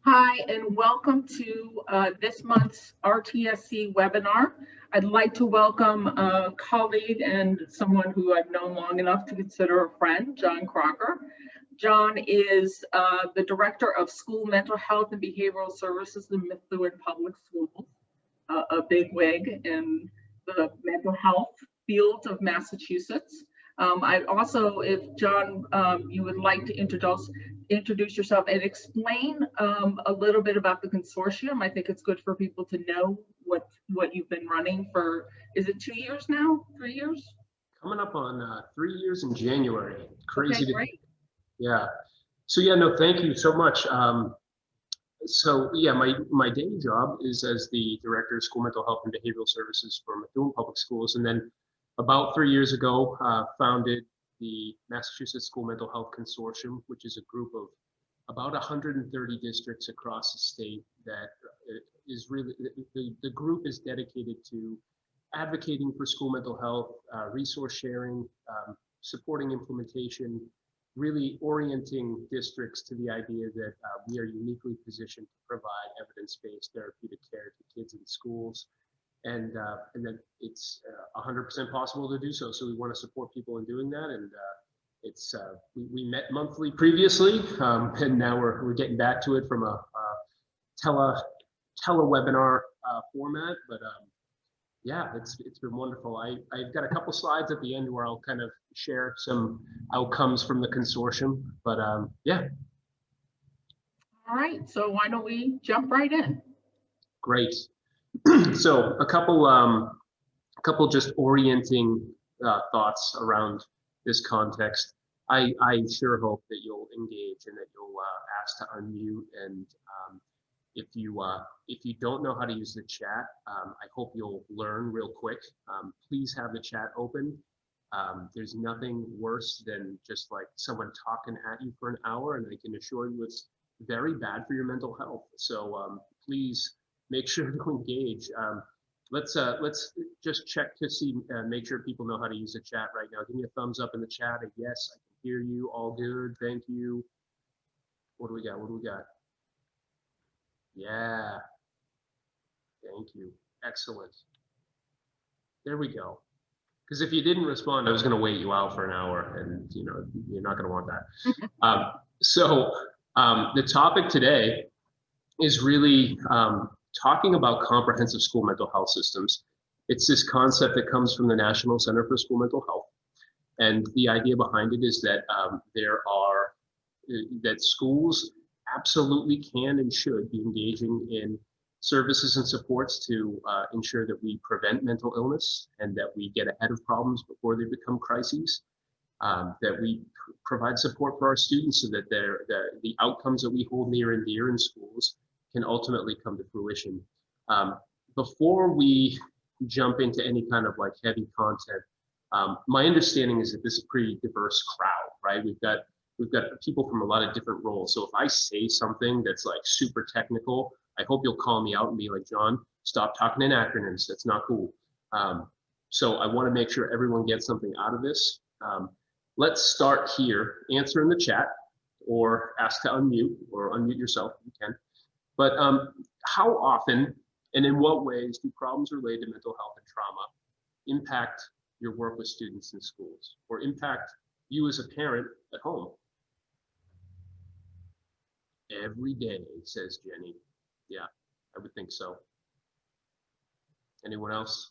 Hi, and welcome to this month's RTSC webinar. I'd like to welcome a colleague and someone who I've known long enough to consider a friend, John Crocker. John is the Director of School Mental Health and Behavioral Services in Metheun Public Schools, a big wig in the mental health field of Massachusetts. I also, if John, you would like to introduce yourself and explain a little bit about the consortium. I think it's good for people to know what you've been running for. Is it 2 years now? 3 years? Coming up on 3 years in January. Crazy. Okay, great. Yeah. So yeah, no, thank you so much. So yeah, my day job is as the Director of School Mental Health and Behavioral Services for Metheun Public Schools, and then about 3 years ago, founded the Massachusetts School Mental Health Consortium, which is a group of about 130 districts across the state that is really, the group is dedicated to advocating for school mental health, resource sharing, supporting implementation, really orienting districts to the idea that we are uniquely positioned to provide evidence-based therapeutic care to kids in schools, and that it's 100% possible to do so. So we want to support people in doing that, and we met monthly previously, and now we're getting back to it from a telewebinar format, but yeah, it's been wonderful. I've got a couple slides at the end where I'll kind of share some outcomes from the consortium, but yeah. All right, so why don't we jump right in? Great. So a couple just orienting thoughts around this context. I sure hope that you'll engage and that you'll ask to unmute, and if you don't know how to use the chat, I hope you'll learn real quick. Please have the chat open. There's nothing worse than just like someone talking at you for an hour, and I can assure you it's very bad for your mental health. So please make sure to engage. Let's just check to see, make sure people know how to use the chat right now. Give me a thumbs up in the chat. A yes, I can hear you. All good. Thank you. What do we got? What do we got? Yeah. Thank you. Excellent. There we go. Because if you didn't respond, I was going to wait you out for an hour, and you're not going to want that. So the topic today is really talking about comprehensive school mental health systems. It's this concept that comes from the National Center for School Mental Health, and the idea behind it is that that schools absolutely can and should be engaging in services and supports to ensure that we prevent mental illness and that we get ahead of problems before they become crises, that we provide support for our students so that the outcomes that we hold near and dear in schools can ultimately come to fruition. Before we jump into any kind of like heavy content, my understanding is that this is a pretty diverse crowd, right? We've got people from a lot of different roles. So if I say something that's like super technical, I hope you'll call me out and be like, John, stop talking in acronyms. That's not cool. So I want to make sure everyone gets something out of this. Let's start here. Answer in the chat or ask to unmute or unmute yourself if you can. But how often and in what ways do problems related to mental health and trauma impact your work with students in schools or impact you as a parent at home? Every day, says Jenny. Yeah, I would think so. Anyone else?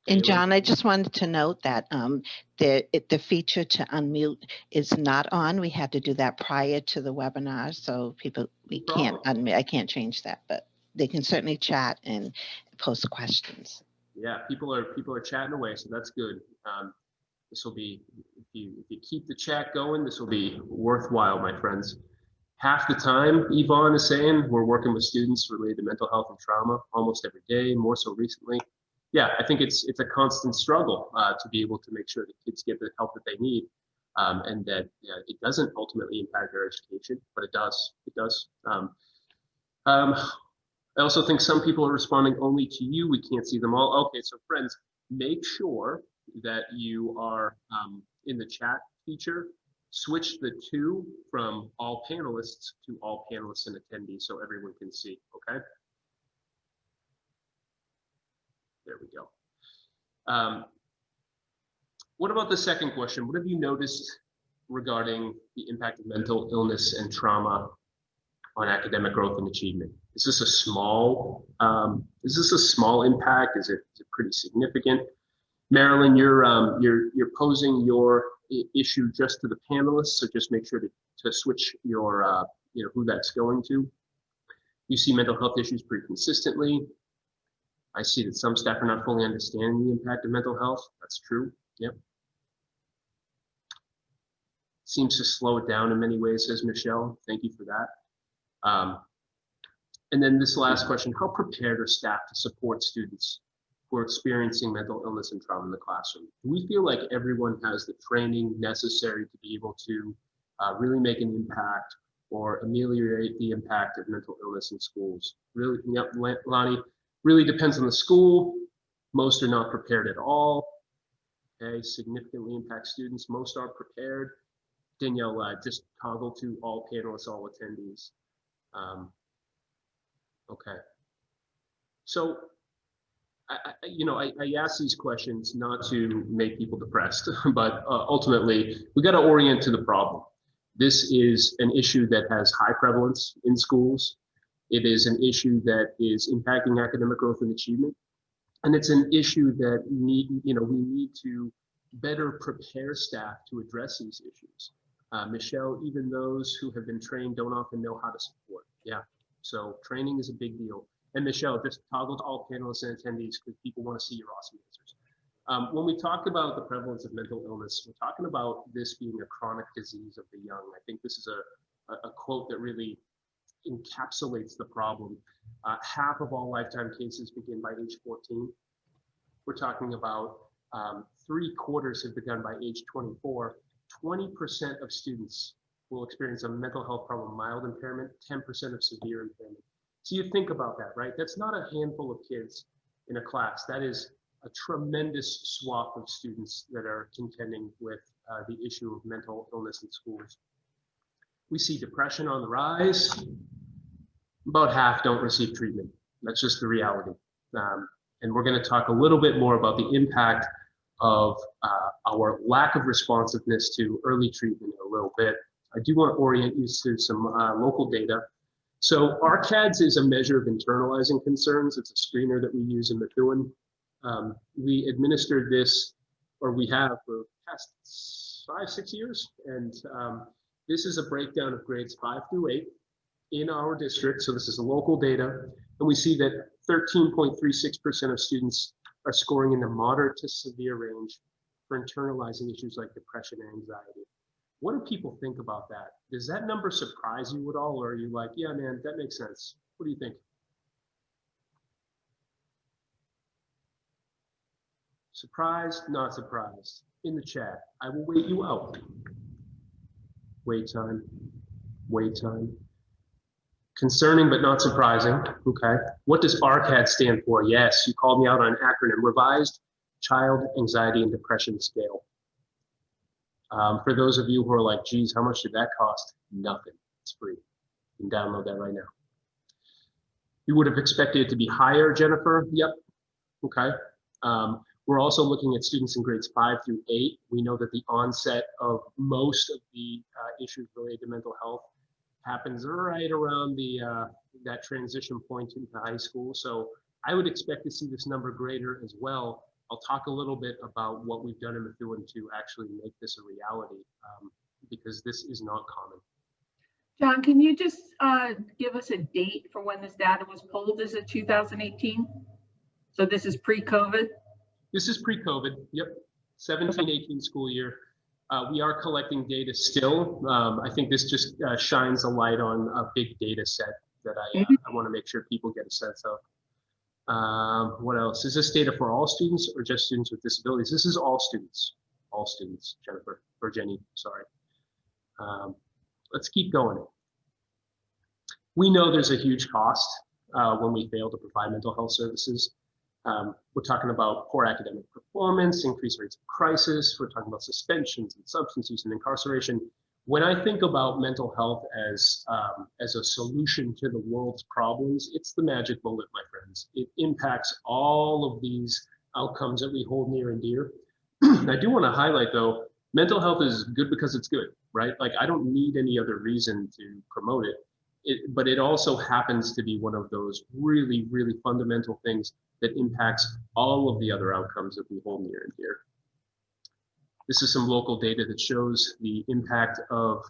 And John, I just wanted to note that the feature to unmute is not on. We had to do that prior to the webinar, so we can't unmute. I can't change that, but they can certainly chat and post questions. Yeah, people are chatting away, so that's good. This will be, if you keep the chat going, this will be worthwhile, my friends. Half the time, Yvonne is saying, we're working with students related to mental health and trauma almost every day, more so recently. Yeah, I think it's a constant struggle to be able to make sure that kids get the help that they need, and that it doesn't ultimately impact their education, but it does. It does. I also think some people are responding only to you. We can't see them all. Okay, so friends, make sure that you are in the chat feature switch the two from all panelists to all panelists and attendees so everyone can see, okay? There we go. What about the second question? What have you noticed regarding the impact of mental illness and trauma on academic growth and achievement? Is this a small impact? Is it pretty significant? Marilyn, you're posing your issue just to the panelists, so just make sure to switch your who that's going to. You see mental health issues pretty consistently. I see that some staff are not fully understanding the impact of mental health. That's true. Yep. Seems to slow it down in many ways, says Michelle. Thank you for that. And then this last question, how prepared are staff to support students who are experiencing mental illness and trauma in the classroom? Do we feel like everyone has the training necessary to be able to really make an impact or ameliorate the impact of mental illness in schools? Really, yep, Lonnie, really depends on the school. Most are not prepared at all. Okay, significantly impact students. Most are prepared. Danielle, just toggle to all panelists, all attendees. Okay. So, I ask these questions not to make people depressed, but ultimately we got to orient to the problem. This is an issue that has high prevalence in schools. It is an issue that is impacting academic growth and achievement. And it's an issue that we need to better prepare staff to address these issues. Michelle, even those who have been trained don't often know how to support. Yeah, so training is a big deal. And Michelle, just toggle to all panelists and attendees because people want to see your awesome answers. When we talk about the prevalence of mental illness, we're talking about this being a chronic disease of the young. I think this is a quote that really encapsulates the problem. Half of all lifetime cases begin by age 14. We're talking about 3/4 have begun by age 24. 20% of students will experience a mental health problem, mild impairment, 10% of severe impairment. So you think about that, right? That's not a handful of kids in a class. That is a tremendous swath of students that are contending with the issue of mental illness in schools. We see depression on the rise. About half don't receive treatment. That's just the reality. And we're going to talk a little bit more about the impact of our lack of responsiveness to early treatment in a little bit. I do want to orient you to some local data. So RCADS is a measure of internalizing concerns. It's a screener that we use in Metheun. We administered this, or we have for the past 5-6 years. And this is a breakdown of grades 5 through 8 in our district. So this is local data. And we see that 13.36% of students are scoring in the moderate to severe range for internalizing issues like depression and anxiety. What do people think about that? Does that number surprise you at all? Or are you like, yeah, man, that makes sense? What do you think? Surprised, not surprised? In the chat, I will wait you out. Wait time, wait time. Concerning but not surprising, okay. What does RCAD stand for? Yes, you called me out on an acronym, Revised Child Anxiety and Depression Scale. For those of you who are like, geez, how much did that cost? Nothing, it's free. You can download that right now. You would have expected it to be higher, Jennifer? Yep, okay. We're also looking at students in grades 5 through 8. We know that the onset of most of the issues related to mental health happens right around that transition point into high school. So I would expect to see this number greater as well. I'll talk a little bit about what we've done in Metheun to actually make this a reality, because this is not common. John, can you just give us a date for when this data was pulled? Is it 2018? So this is pre-COVID? This is pre-COVID, yep, 17-18 school year. We are collecting data still. I think this just shines a light on a big data set that I want to make sure people get a sense of. What else? Is this data for all students or just students with disabilities? This is all students, Jennifer, or Jenny, sorry. Let's keep going. We know there's a huge cost when we fail to provide mental health services. We're talking about poor academic performance, increased rates of crisis. We're talking about suspensions and substance use and incarceration. When I think about mental health as a solution to the world's problems, it's the magic bullet, my friends. It impacts all of these outcomes that we hold near and dear. I do want to highlight, though, mental health is good because it's good, right? Like, I don't need any other reason to promote it. But it also happens to be one of those really, really fundamental things that impacts all of the other outcomes that we hold near and dear. This is some local data that shows the impact of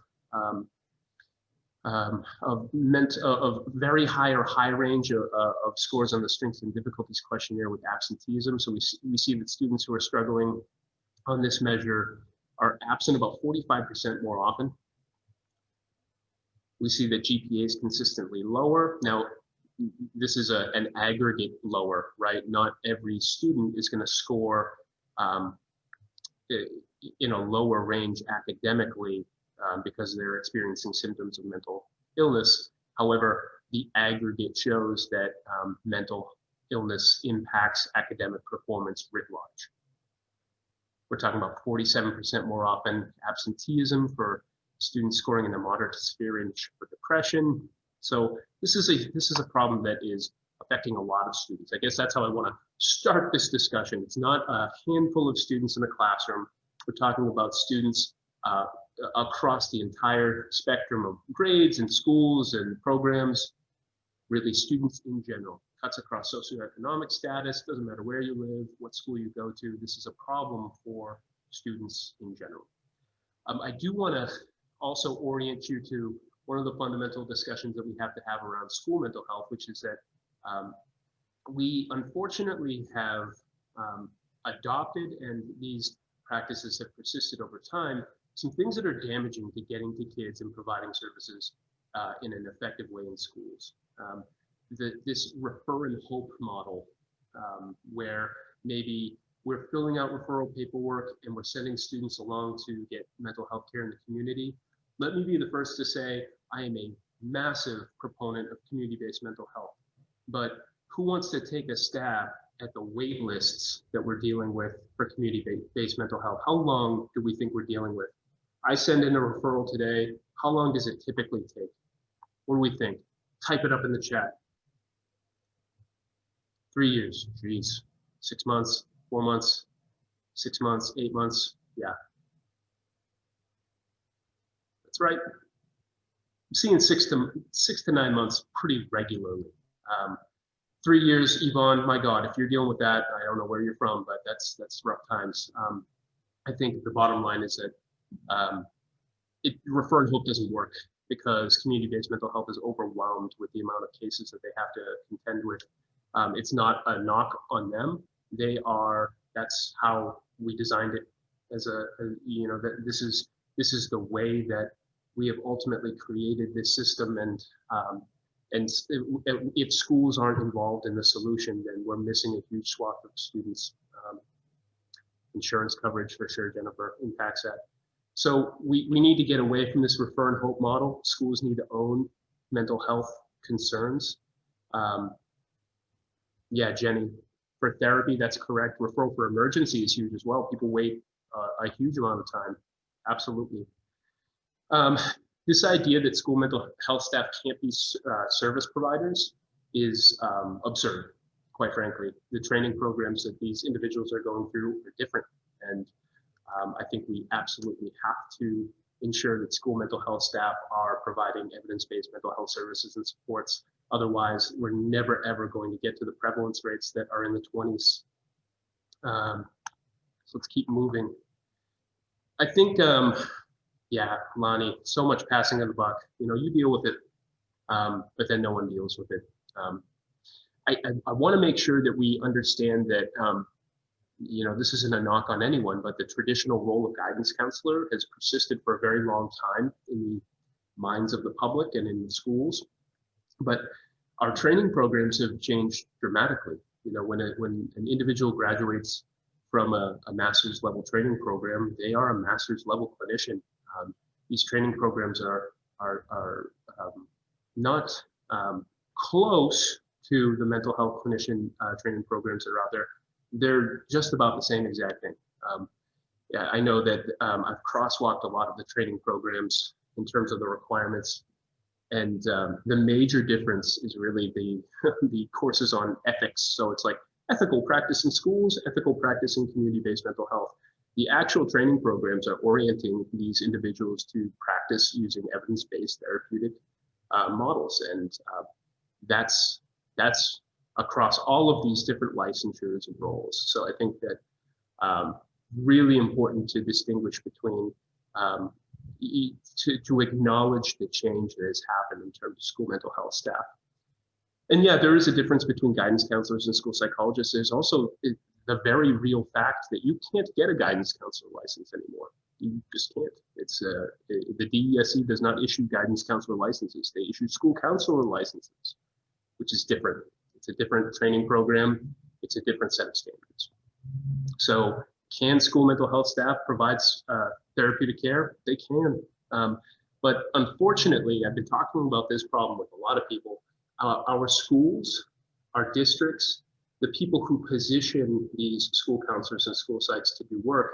very high or high range of scores on the strengths and difficulties questionnaire with absenteeism. So we see that students who are struggling on this measure are absent about 45% more often. We see that GPA is consistently lower. Now, this is an aggregate lower, right? Not every student is going to score in a lower range academically because they're experiencing symptoms of mental illness. However, the aggregate shows that mental illness impacts academic performance writ large. We're talking about 47% more often absenteeism for students scoring in the moderate to severe range for depression. So this is a problem that is affecting a lot of students. I guess that's how I want to start this discussion. It's not a handful of students in the classroom. We're talking about students across the entire spectrum of grades and schools and programs, really students in general. Cuts across socioeconomic status, doesn't matter where you live, what school you go to, this is a problem for students in general. I do want to also orient you to one of the fundamental discussions that we have to have around school mental health, which is that we unfortunately have adopted, and these practices have persisted over time, some things that are damaging to getting to kids and providing services in an effective way in schools. This refer and hope model, where maybe we're filling out referral paperwork and we're sending students along to get mental health care in the community. Let me be the first to say I am a massive proponent of community-based mental health, but who wants to take a stab at the wait lists that we're dealing with for community-based mental health? How long do we think we're dealing with? I send in a referral today. How long does it typically take? What do we think? Type it up in the chat. 3 years, geez. 6 months, 4 months, 6 months, 8 months, yeah. That's right. I'm seeing 6 to 9 months pretty regularly. 3 years, Yvonne, my God, if you're dealing with that, I don't know where you're from, but that's rough times. I think the bottom line is that refer and hope doesn't work because community-based mental health is overwhelmed with the amount of cases that they have to contend with. It's not a knock on them. That's how we designed it as that this is the way that we have ultimately created this system, and if schools aren't involved in the solution, then we're missing a huge swath of students. Insurance coverage for sure, Jennifer, impacts that. So we need to get away from this refer and hope model. Schools need to own mental health concerns. Yeah, Jenny, for therapy, that's correct. Referral for emergency is huge as well. People wait a huge amount of time. Absolutely. This idea that school mental health staff can't be service providers is absurd, quite frankly. The training programs that these individuals are going through are different. And I think we absolutely have to ensure that school mental health staff are providing evidence-based mental health services and supports. Otherwise, we're never, ever going to get to the prevalence rates that are in the 20s. So let's keep moving. I think, yeah, Lonnie, so much passing of the buck. You deal with it, but then no one deals with it. I want to make sure that we understand that, this isn't a knock on anyone, but the traditional role of guidance counselor has persisted for a very long time in the minds of the public and in schools. But our training programs have changed dramatically. When an individual graduates from a master's level training program, they are a master's level clinician. These training programs are not close to the mental health clinician training programs that are out there. They're just about the same exact thing. Yeah, I know that I've crosswalked a lot of the training programs in terms of the requirements. And the major difference is really the, the courses on ethics. So it's like ethical practice in schools, ethical practice in community-based mental health. The actual training programs are orienting these individuals to practice using evidence-based therapeutic models. And that's across all of these different licensures and roles. So I think that really important to distinguish between to acknowledge the change that has happened in terms of school mental health staff. And yeah, there is a difference between guidance counselors and school psychologists. There's also the very real fact that you can't get a guidance counselor license anymore. You just can't. It's the DESE does not issue guidance counselor licenses. They issue school counselor licenses, which is different. It's a different training program. It's a different set of standards. So can school mental health staff provide therapeutic care? They can. But unfortunately, I've been talking about this problem with a lot of people. Our schools, our districts, the people who position these school counselors and school sites to do work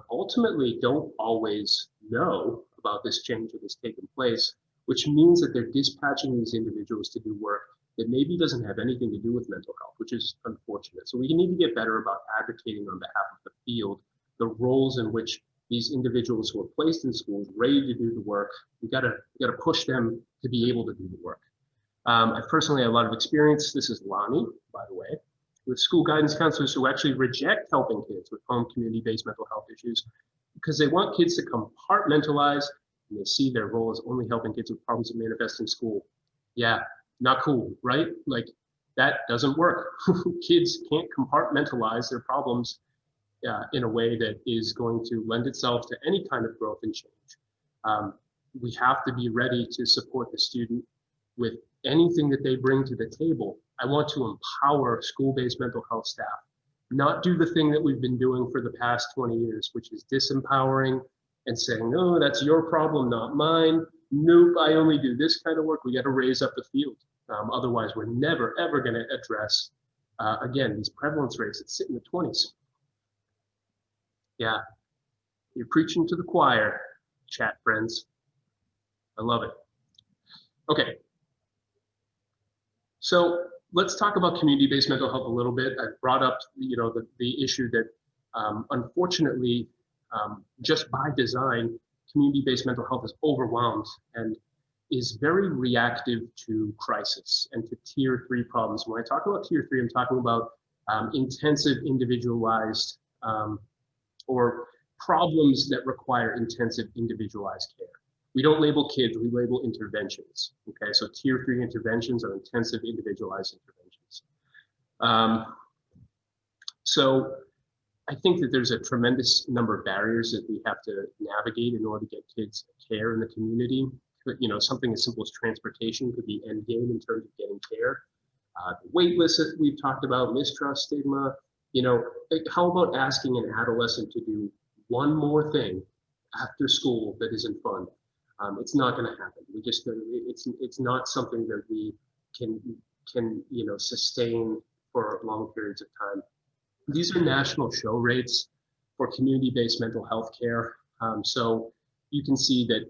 ultimately don't always know about this change that has taken place, which means that they're dispatching these individuals to do work that maybe doesn't have anything to do with mental health, which is unfortunate. So we need to get better about advocating on behalf of the field, the roles in which these individuals who are placed in schools ready to do the work. We gotta push them to be able to do the work. I personally have a lot of experience. This is Lonnie, by the way, with school guidance counselors who actually reject helping kids with home community-based mental health issues because they want kids to compartmentalize and they see their role as only helping kids with problems that manifest in school. Yeah, not cool, right? Like that doesn't work. Kids can't compartmentalize their problems in a way that is going to lend itself to any kind of growth and change. We have to be ready to support the student with anything that they bring to the table. I want to empower school-based mental health staff, not do the thing that we've been doing for the past 20 years, which is disempowering and saying, no, that's your problem, not mine. Nope, I only do this kind of work. We got to raise up the field. Otherwise, we're never, ever going to address, again, these prevalence rates that sit in the 20s. Yeah, you're preaching to the choir, chat friends. I love it. Okay. So let's talk about community-based mental health a little bit. I brought up, the issue that unfortunately, just by design, community-based mental health is overwhelmed and is very reactive to crisis and to tier 3 problems. When I talk about tier 3, I'm talking about intensive individualized or problems that require intensive individualized care. We don't label kids, we label interventions. Okay, so tier 3 interventions are intensive individualized interventions. So I think that there's a tremendous number of barriers that we have to navigate in order to get kids care in the community. Something as simple as transportation could be end game in terms of getting care. The wait list that we've talked about, mistrust, stigma. How about asking an adolescent to do one more thing after school that isn't fun? It's not going to happen. We just it's not something that we can sustain for long periods of time. These are national show rates for community-based mental health care. So you can see that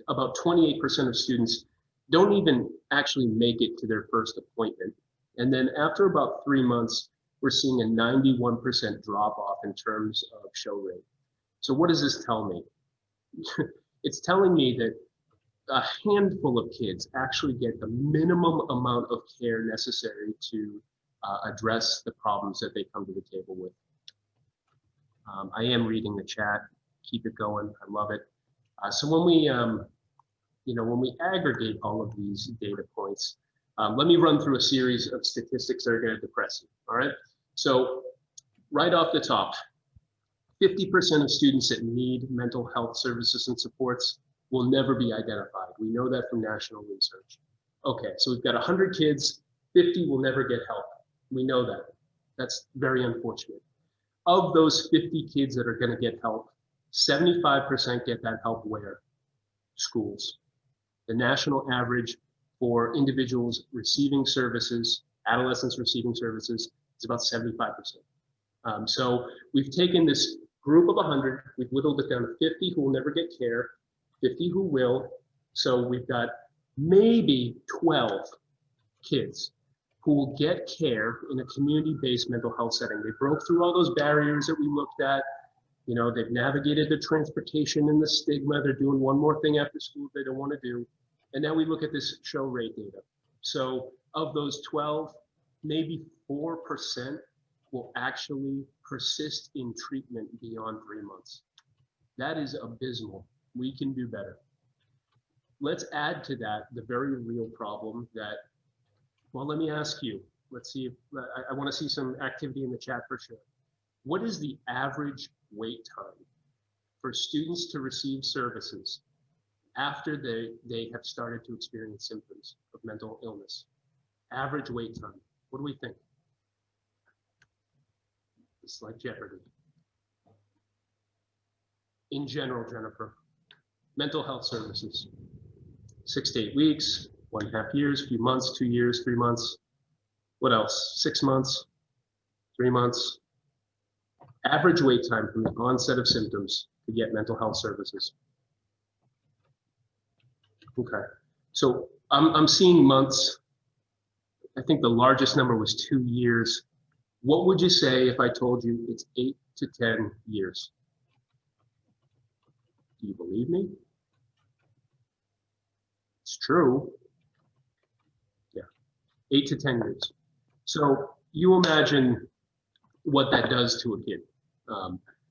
about 28% of students don't even actually make it to their first appointment. And then after about 3 months, we're seeing a 91% drop off in terms of show rate. So what does this tell me? It's telling me that a handful of kids actually get the minimum amount of care necessary to address the problems that they come to the table with. I am reading the chat. Keep it going. I love it. So when we aggregate all of these data points, let me run through a series of statistics that are going to depress you. All right. So right off the top, 50% of students that need mental health services and supports will never be identified. We know that from national research. Okay, so we've got 100 kids, 50 will never get help. We know that. That's very unfortunate. Of those 50 kids that are going to get help, 75% get that help where? Schools. The national average for individuals receiving services, adolescents receiving services, is about 75%. So we've taken this group of 100, we've whittled it down to 50 who will never get care, 50 who will. So we've got maybe 12 kids who will get care in a community-based mental health setting. They broke through all those barriers that we looked at. You know, they've navigated the transportation and the stigma. They're doing one more thing after school they don't want to do. And now we look at this show rate data. So of those 12, maybe 4% will actually persist in treatment beyond 3 months. That is abysmal. We can do better. Let's add to that the very real problem that, well, let me ask you, let's see if, I want to see some activity in the chat for sure. What is the average wait time for students to receive services after they have started to experience symptoms of mental illness? Average wait time. What do we think? It's like Jeopardy. In general, Jennifer, mental health services, 6 to 8 weeks, 1.5 years, few months, 2 years, 3 months. What else? 6 months, 3 months. Average wait time from the onset of symptoms to get mental health services. Okay, so I'm seeing months. I think the largest number was 2 years. What would you say if I told you it's 8 to 10 years? Do you believe me? It's true. Yeah, 8 to 10 years. So you imagine what that does to a kid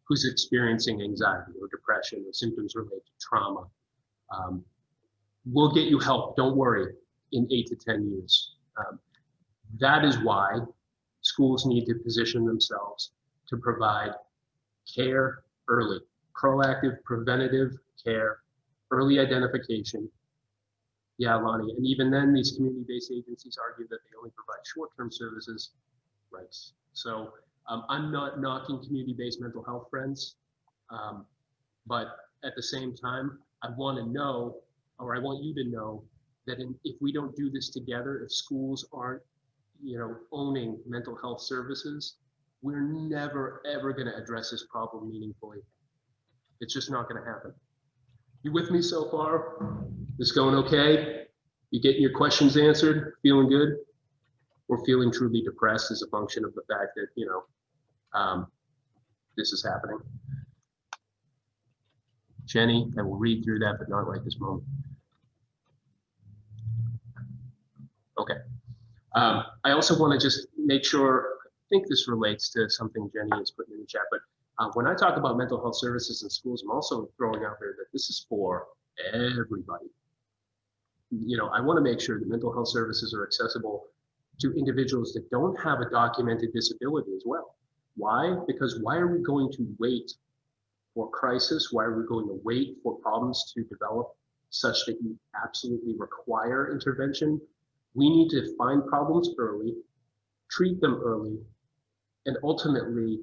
who's experiencing anxiety or depression or symptoms related to trauma. We'll get you help, don't worry, in 8 to 10 years. That is why schools need to position themselves to provide care early, proactive, preventative care, early identification. Yeah, Lonnie, and even then these community-based agencies argue that they only provide short-term services. Right. So I'm not knocking community-based mental health friends, but at the same time, I want to know, or I want you to know, that if we don't do this together, if schools aren't, owning mental health services, we're never ever going to address this problem meaningfully. It's just not going to happen. You with me so far? This going okay? You getting your questions answered? Feeling good? Or feeling truly depressed as a function of the fact that, this is happening? Jenny, I will read through that, but not right this moment. Okay. I also want to just make sure, I think this relates to something Jenny is putting in the chat, but when I talk about mental health services in schools, I'm also throwing out there that this is for everybody. I want to make sure that mental health services are accessible to individuals that don't have a documented disability as well. Why? Because why are we going to wait for crisis? Why are we going to wait for problems to develop such that you absolutely require intervention? We need to find problems early, treat them early, and ultimately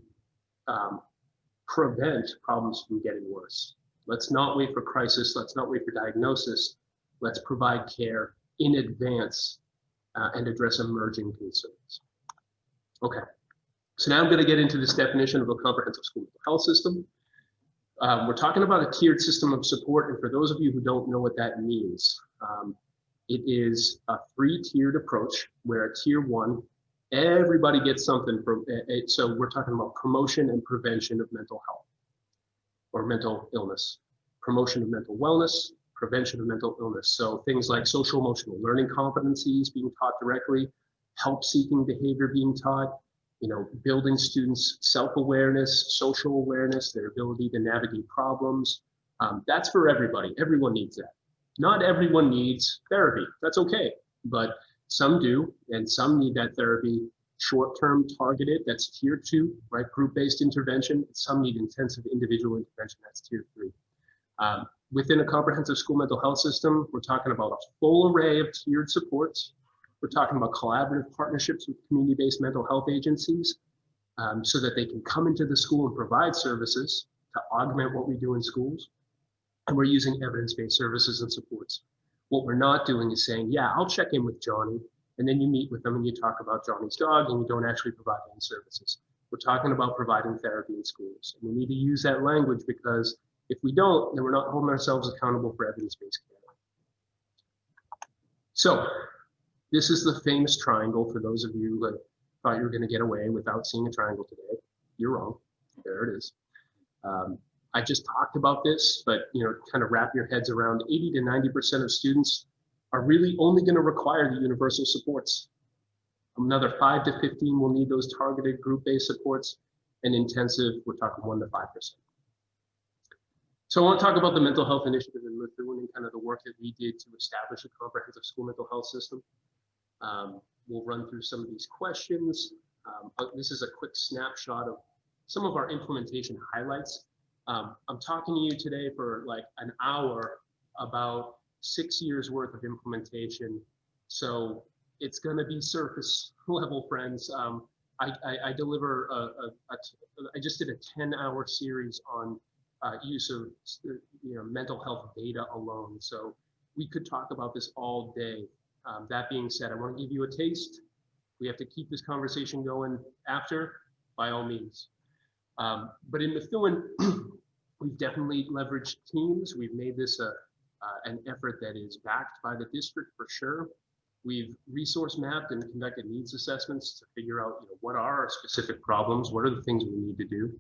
prevent problems from getting worse. Let's not wait for crisis. Let's not wait for diagnosis. Let's provide care in advance and address emerging concerns. Okay, so now I'm going to get into this definition of a comprehensive school mental health system. We're talking about a tiered system of support, and for those of you who don't know what that means, it is a 3-tiered approach where at tier 1, everybody gets something from it. So we're talking about promotion and prevention of mental health or mental illness, promotion of mental wellness, prevention of mental illness. So things like social emotional learning competencies being taught directly, help-seeking behavior being taught, building students' self-awareness, social awareness, their ability to navigate problems. That's for everybody. Everyone needs that. Not everyone needs therapy. That's okay. But some do, and some need that therapy short-term targeted. That's tier 2, right? Group-based intervention. Some need intensive individual intervention. That's tier 3. Within a comprehensive school mental health system, we're talking about a full array of tiered supports. We're talking about collaborative partnerships with community-based mental health agencies so that they can come into the school and provide services to augment what we do in schools. And we're using evidence-based services and supports. What we're not doing is saying, yeah, I'll check in with Johnny, and then you meet with them and you talk about Johnny's dog and you don't actually provide any services. We're talking about providing therapy in schools. And we need to use that language because if we don't, then we're not holding ourselves accountable for evidence-based care. So this is the famous triangle for those of you that thought you were going to get away without seeing a triangle today. You're wrong. There it is. I just talked about this, but kind of wrap your heads around 80 to 90% of students are really only going to require the universal supports. Another 5 to 15 will need those targeted group-based supports, and intensive, we're talking 1 to 5%. So I want to talk about the mental health initiative in Metheun and kind of the work that we did to establish a comprehensive school mental health system. We'll run through some of these questions. This is a quick snapshot of some of our implementation highlights. I'm talking to you today for like an hour about 6 years worth of implementation. So it's going to be surface level, friends. I deliver I just did a 10-hour series on use of mental health data alone. So we could talk about this all day. That being said, I want to give you a taste. We have to keep this conversation going after, by all means. But in Metheun, we've definitely leveraged teams. We've made this an effort that is backed by the district for sure. We've resource mapped and conducted needs assessments to figure out what are our specific problems, what are the things we need to do.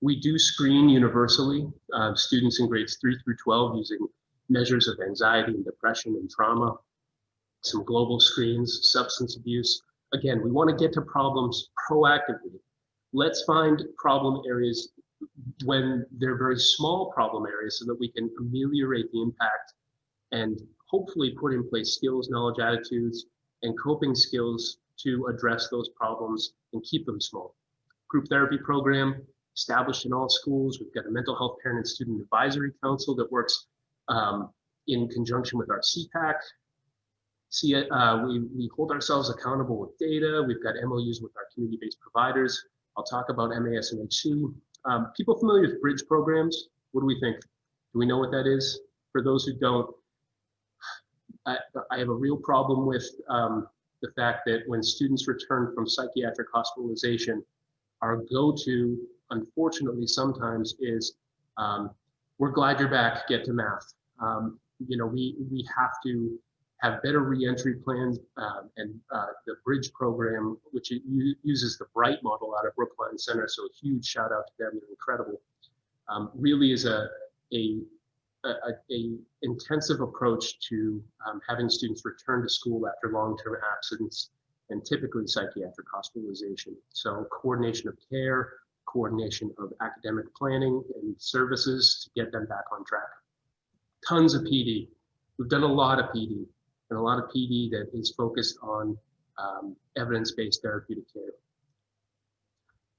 We do screen universally students in grades 3 through 12 using measures of anxiety and depression and trauma, some global screens, substance abuse. Again, we want to get to problems proactively. Let's find problem areas when they're very small problem areas so that we can ameliorate the impact and hopefully put in place skills, knowledge, attitudes, and coping skills to address those problems and keep them small. Group therapy program established in all schools. We've got a mental health parent and student advisory council that works in conjunction with our CPAC. We hold ourselves accountable with data. We've got MOUs with our community-based providers. I'll talk about MASMHC. People familiar with bridge programs? What do we think? Do we know what that is? For those who don't, I have a real problem with the fact that when students return from psychiatric hospitalization, our go-to, unfortunately, sometimes is, we're glad you're back, get to math. We have to have better reentry plans, and the bridge program, which uses the BRIGHT model out of Brookline Center, so a huge shout out to them, they're incredible, really is a intensive approach to having students return to school after long-term absence and typically psychiatric hospitalization. So coordination of care, coordination of academic planning and services to get them back on track. Tons of PD. We've done a lot of PD, and a lot of PD that is focused on evidence-based therapeutic care.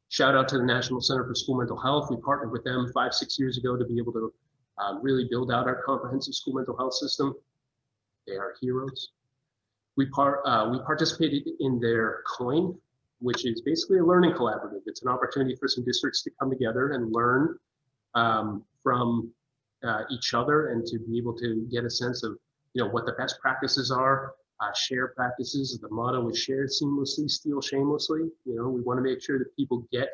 Shout out to the National Center for School Mental Health. We partnered with them 5-6 years ago to be able to really build out our comprehensive school mental health system. They are heroes. We participated in their COIN, which is basically a learning collaborative. It's an opportunity for some districts to come together and learn from each other and to be able to get a sense of what the best practices are, share practices. The motto is share seamlessly, steal shamelessly. We want to make sure that people get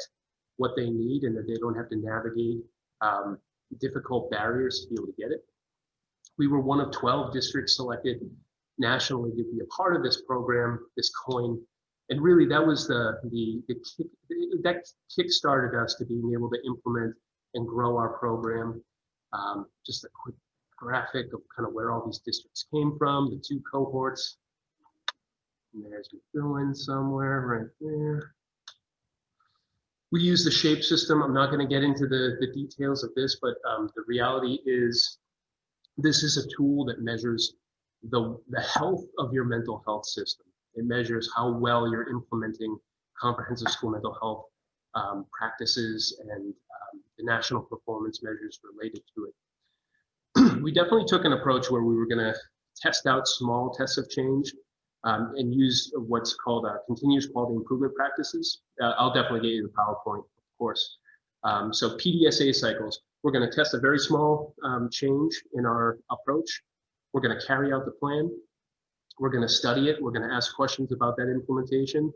what they need and that they don't have to navigate difficult barriers to be able to get it. We were one of 12 districts selected nationally to be a part of this program, this COIN, and really that was that kick-started us to being able to implement and grow our program. Just a quick graphic of kind of where all these districts came from, the 2 cohorts. And there's Metheun somewhere right there. We use the SHAPE system. I'm not going to get into the details of this, but the reality is this is a tool that measures the health of your mental health system. It measures how well you're implementing comprehensive school mental health practices and the national performance measures related to it. We definitely took an approach where we were going to test out small tests of change and use what's called continuous quality improvement practices. I'll definitely get you the PowerPoint, of course. So PDSA cycles, we're going to test a very small change in our approach. We're going to carry out the plan. We're going to study it. We're going to ask questions about that implementation.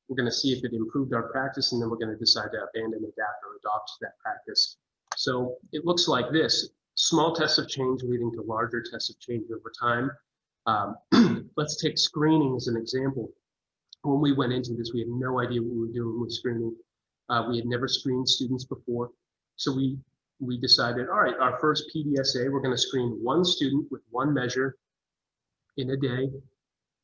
We're going to see if it improved our practice, and then we're going to decide to abandon, adapt, or adopt that practice. So it looks like this: small tests of change leading to larger tests of change over time. Let's take screening as an example. When we went into this, we had no idea what we were doing with screening. We had never screened students before. So we decided, all right, our first PDSA, we're going to screen one student with one measure in a day.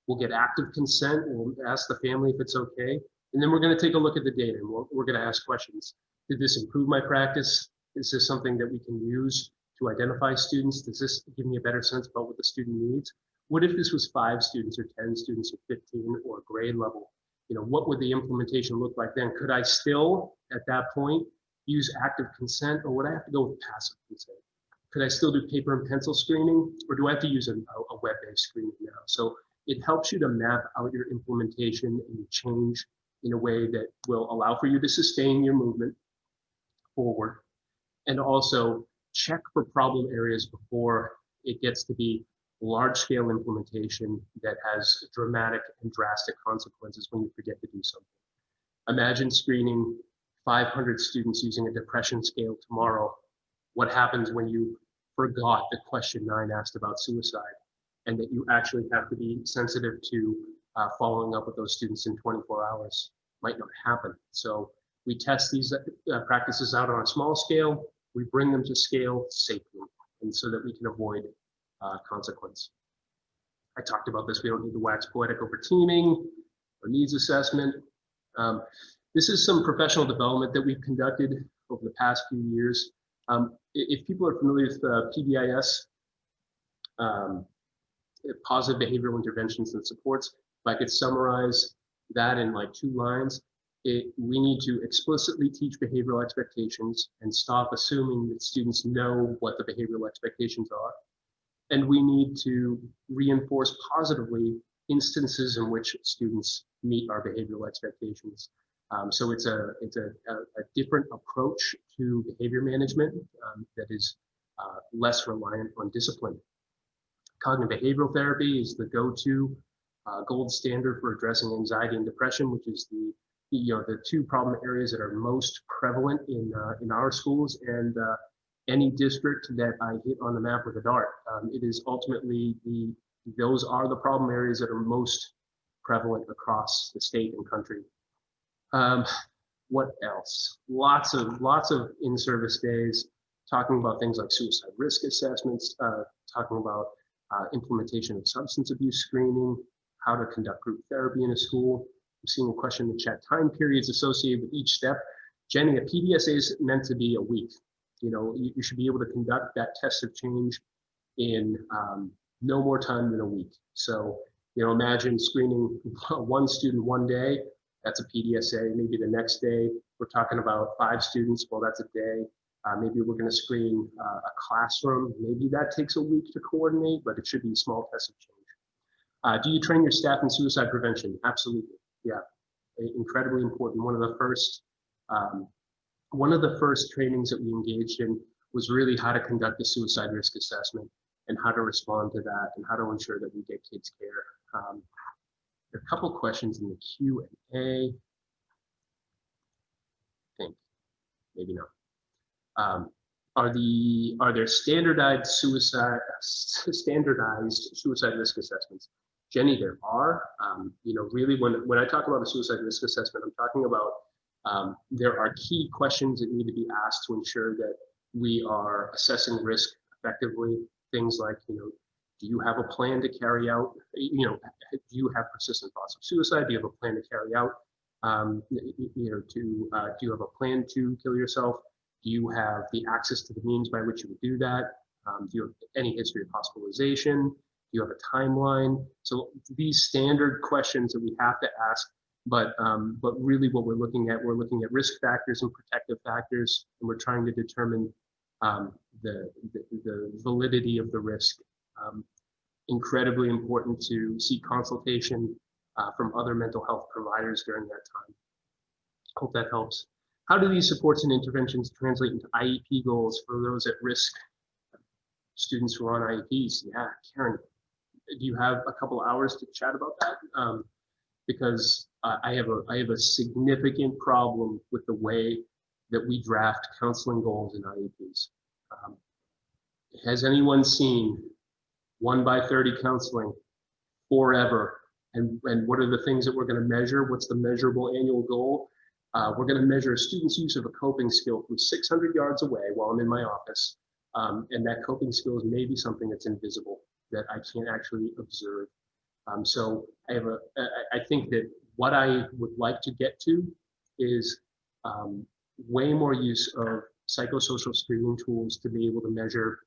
We'll get active consent. We'll ask the family if it's okay. And then we're going to take a look at the data, and we're going to ask questions. Did this improve my practice? Is this something that we can use to identify students? Does this give me a better sense about what the student needs? What if this was 5 students or 10 students or 15 or grade level? You know, what would the implementation look like then? Could I still, at that point, use active consent, or would I have to go with passive consent? Could I still do paper and pencil screening, or do I have to use a web-based screening now? So it helps you to map out your implementation and your change in a way that will allow for you to sustain your movement forward, and also check for problem areas before it gets to be large-scale implementation that has dramatic and drastic consequences when you forget to do something. Imagine screening 500 students using a depression scale tomorrow. What happens when you forgot that question 9 asked about suicide, and that you actually have to be sensitive to following up with those students in 24 hours? Might not happen. So we test these practices out on a small scale. We bring them to scale safely, and so that we can avoid consequence. I talked about this. We don't need to wax poetic over teaming or needs assessment. This is some professional development that we've conducted over the past few years. If people are familiar with PBIS, positive behavioral interventions and supports, if I could summarize that in like 2 lines, we need to explicitly teach behavioral expectations and stop assuming that students know what the behavioral expectations are. And we need to reinforce positively instances in which students meet our behavioral expectations. So it's a different approach to behavior management that is less reliant on discipline. Cognitive behavioral therapy is the go-to gold standard for addressing anxiety and depression, which is the 2 problem areas that are most prevalent in our schools and any district that I hit on the map with a dart. It is ultimately those are the problem areas that are most prevalent across the state and country. What else? Lots of in-service days talking about things like suicide risk assessments, talking about implementation of substance abuse screening, how to conduct group therapy in a school. I'm seeing a question in the chat: time periods associated with each step. Jenny, a PDSA is meant to be a week. You know, you should be able to conduct that test of change in no more time than a week. So, you know, imagine screening 1 student one day, that's a PDSA. Maybe the next day we're talking about 5 students, well, that's a day. Maybe we're going to screen a classroom. Maybe that takes a week to coordinate, but it should be a small test of change. Do you train your staff in suicide prevention? Absolutely, yeah, incredibly important. One of the first trainings that we engaged in was really how to conduct a suicide risk assessment and how to respond to that and how to ensure that we get kids care. There are a couple questions in the Q&A. I think, maybe not. Are there standardized suicide risk assessments? Jenny, there are. You know, really, when I talk about a suicide risk assessment, I'm talking about there are key questions that need to be asked to ensure that we are assessing risk effectively. Things like, you know, do you have a plan to carry out? You know, do you have persistent thoughts of suicide? Do you have a plan to carry out? You know, do you have a plan to kill yourself? Do you have the access to the means by which you would do that? Do you have any history of hospitalization? Do you have a timeline? So these standard questions that we have to ask, but really what we're looking at risk factors and protective factors, and we're trying to determine the validity of the risk. Incredibly important to seek consultation from other mental health providers during that time. Hope that helps. How do these supports and interventions translate into IEP goals for those at risk students who are on IEPs? Yeah, Karen, do you have a couple hours to chat about that? because I have a significant problem with the way that we draft counseling goals in IEPs. Has anyone seen 1x30 counseling forever? And what are the things that we're going to measure? What's the measurable annual goal? We're going to measure a student's use of a coping skill from 600 yards away while I'm in my office. And that coping skill is maybe something that's invisible, that I can't actually observe. So I think that what I would like to get to is way more use of psychosocial screening tools to be able to measure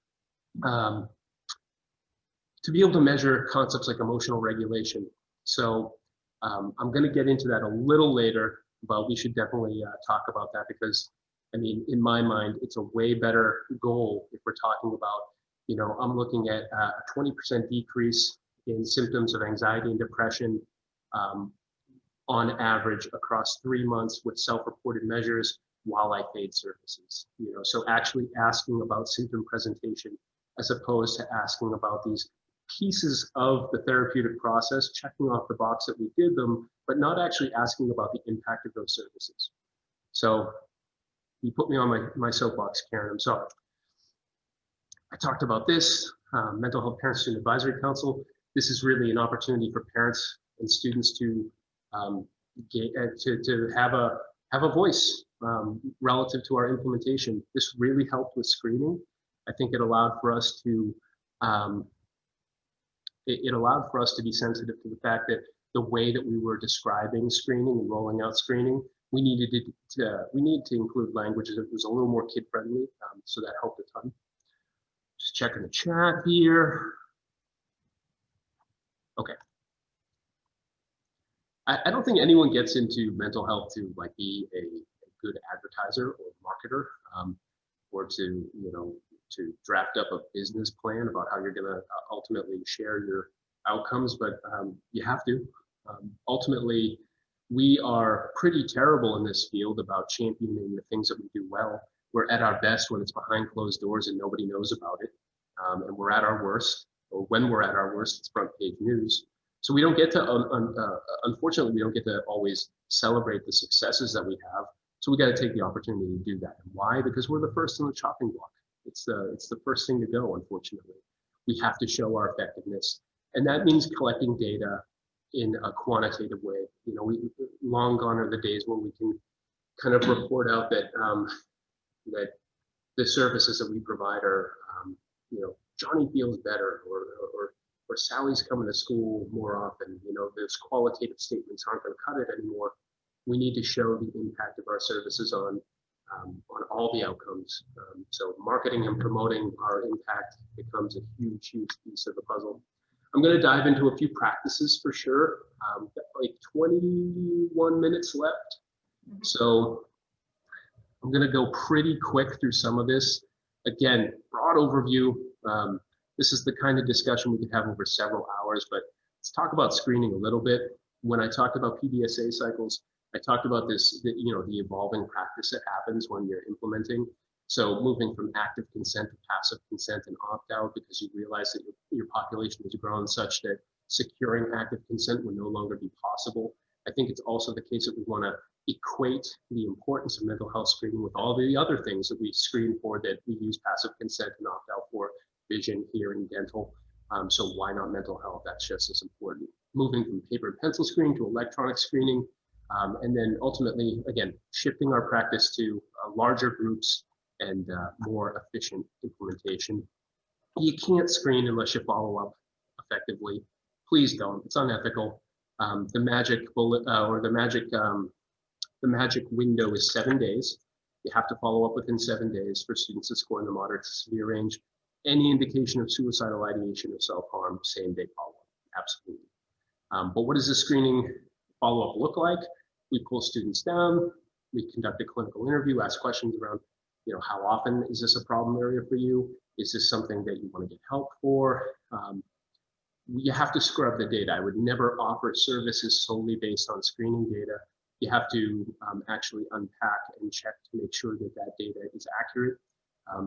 concepts like emotional regulation. So I'm going to get into that a little later, but we should definitely talk about that, because I mean, in my mind, it's a way better goal if we're talking about, you know, I'm looking at a 20% decrease in symptoms of anxiety and depression on average across 3 months with self-reported measures while I paid services. You know, so actually asking about symptom presentation as opposed to asking about these pieces of the therapeutic process, checking off the box that we did them, but not actually asking about the impact of those services. So you put me on my soapbox, Karen, I'm sorry. I talked about this, Mental Health Parent Student Advisory Council. This is really an opportunity for parents and students to have a voice relative to our implementation. This really helped with screening. I think it allowed for us to be sensitive to the fact that the way that we were describing screening and rolling out screening, we needed to include language that was a little more kid friendly. So that helped a ton. Just checking the chat here. Okay. I don't think anyone gets into mental health to like be a good advertiser or marketer, or to, you know, to draft up a business plan about how you're going to ultimately share your outcomes, but you have to. Ultimately, we are pretty terrible in this field about championing the things that we do well. We're at our best when it's behind closed doors and nobody knows about it. And we're at our worst, or when we're at our worst, it's front page news. So we don't get to, unfortunately, we don't get to always celebrate the successes that we have. So we got to take the opportunity to do that. And why? Because we're the first on the chopping block. It's the first thing to go, unfortunately. We have to show our effectiveness. And that means collecting data in a quantitative way. You know, long gone are the days when we can kind of report out that that the services that we provide are, you know, Johnny feels better, or Sally's coming to school more often. You know, those qualitative statements aren't going to cut it anymore. We need to show the impact of our services on all the outcomes. So marketing and promoting our impact becomes a huge, huge piece of the puzzle. I'm going to dive into a few practices for sure. Like 21 minutes left. So I'm going to go pretty quick through some of this. Again, broad overview. This is the kind of discussion we could have over several hours, but let's talk about screening a little bit. When I talked about PDSA cycles, I talked about this, you know, the evolving practice that happens when you're implementing. So moving from active consent to passive consent and opt-out, because you realize that your population has grown such that securing active consent will no longer be possible. I think it's also the case that we want to equate the importance of mental health screening with all the other things that we screen for that we use passive consent and opt-out for: vision, hearing, dental. So why not mental health? That's just as important. Moving from paper and pencil screening to electronic screening. And then ultimately, again, shifting our practice to larger groups and more efficient implementation. You can't screen unless you follow up effectively. Please don't. It's unethical. The magic bullet or the magic window is 7 days. You have to follow up within 7 days for students to score in the moderate to severe range. Any indication of suicidal ideation or self-harm, same-day follow-up. Absolutely. But what does the screening follow-up look like? We pull students down. We conduct a clinical interview, ask questions around, you know, how often is this a problem area for you? Is this something that you want to get help for? You have to scrub the data. I would never offer services solely based on screening data. You have to actually unpack and check to make sure that that data is accurate.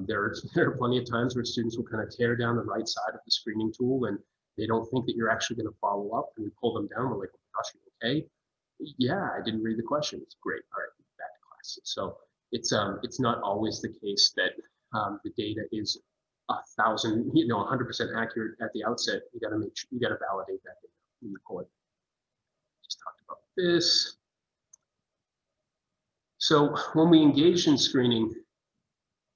There are plenty of times where students will kind of tear down the right side of the screening tool and they don't think that you're actually going to follow up, and we pull them down. We're like, oh my gosh, you okay, yeah, I didn't read the question. It's great. All right, back to class. So it's not always the case that the data is 1,000, 100% accurate at the outset. You got to make sure, you got to validate that data in the report. Just talked about this. So when we engaged in screening,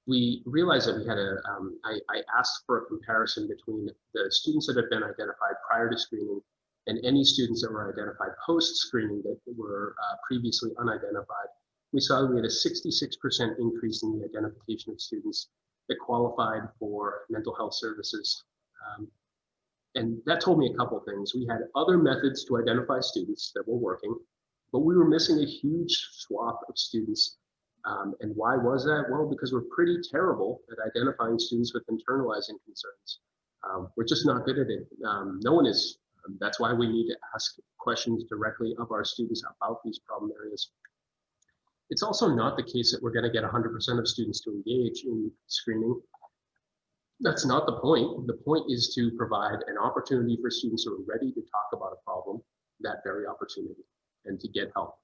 we realized that we had I asked for a comparison between the students that had been identified prior to screening and any students that were identified post-screening that were previously unidentified. We saw that we had a 66% increase in the identification of students that qualified for mental health services. And that told me a couple of things. We had other methods to identify students that were working, but we were missing a huge swath of students. And why was that? Well, because we're pretty terrible at identifying students with internalizing concerns. We're just not good at it. No one is. That's why we need to ask questions directly of our students about these problem areas. It's also not the case that we're going to get 100% of students to engage in screening. That's not the point. The point is to provide an opportunity for students who are ready to talk about a problem, that very opportunity, and to get help.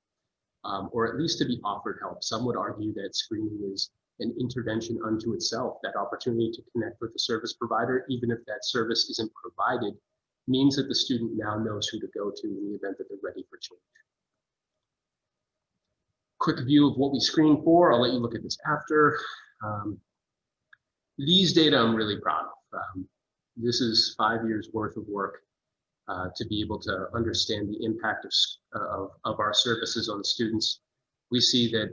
Or at least to be offered help. Some would argue that screening is an intervention unto itself. That opportunity to connect with the service provider, even if that service isn't provided, means that the student now knows who to go to in the event that they're ready for change. Quick view of what we screen for. I'll let you look at this after. These data I'm really proud of. This is 5 years worth of work to be able to understand the impact of our services on students. We see that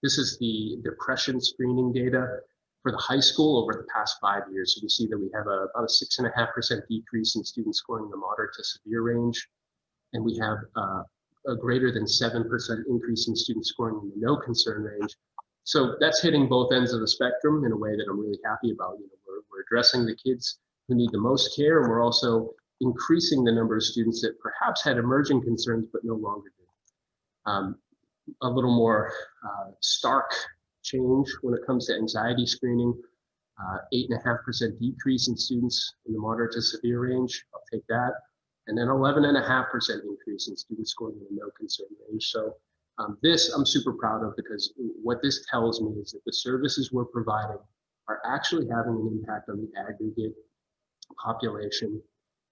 this is the depression screening data for the high school over the past 5 years. So we see that we have about a 6.5% decrease in students scoring in the moderate to severe range. And we have a greater than 7% increase in students scoring in the no concern range. So that's hitting both ends of the spectrum in a way that I'm really happy about. We're addressing the kids who need the most care, and we're also increasing the number of students that perhaps had emerging concerns but no longer do. A little more stark change when it comes to anxiety screening, 8.5% decrease in students in the moderate to severe range. I'll take that. And then 11.5% increase in students scoring in the no concern range. So this I'm super proud of, because what this tells me is that the services we're providing are actually having an impact on the aggregate population.